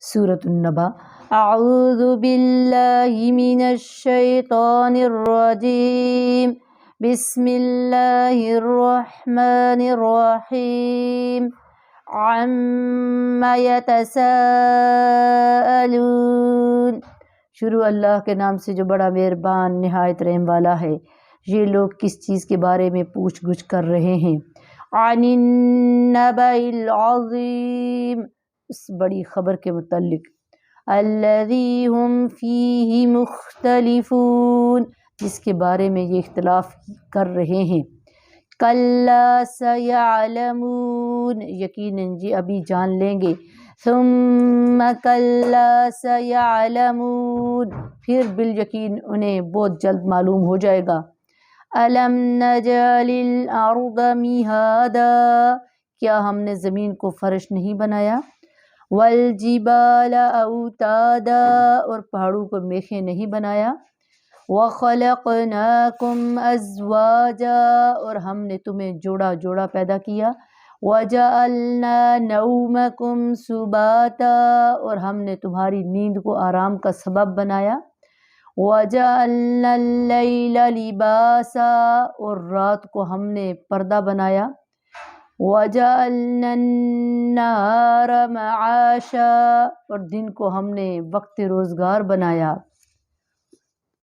سورۃ النبا۔ اعوذ باللہ من الشیطان الرجیم، بسم اللہ الرحمن الرحیم، عَمَّ یتساءلون۔ شروع اللہ کے نام سے جو بڑا مہربان نہایت رحم والا ہے۔ یہ لوگ کس چیز کے بارے میں پوچھ گچھ کر رہے ہیں؟ عن النبأ العظیم، اس بڑی خبر کے متعلق۔ الذی ہم فیہ مختلفون، جس کے بارے میں یہ اختلاف کر رہے ہیں۔ کلا سیعلمون، یقیناً یہ ابھی جان لیں گے۔ ثم کلا سیعلمون، پھر بالیقین انہیں بہت جلد معلوم ہو جائے گا۔ الم نجعل الارض مہادا، کیا ہم نے زمین کو فرش نہیں بنایا؟ والجبال اوتادا، اور پہاڑوں کو میخیں نہیں بنایا؟ وخلقناکم ازواجا، اور ہم نے تمہیں جوڑا جوڑا پیدا کیا۔ وجعلنا نومکم سباتا، اور ہم نے تمہاری نیند کو آرام کا سبب بنایا۔ وجعلنا اللیل لباسا، اور رات کو ہم نے پردہ بنایا۔ وجعلنا النہار معاشا، اور دن کو ہم نے وقت روزگار بنایا۔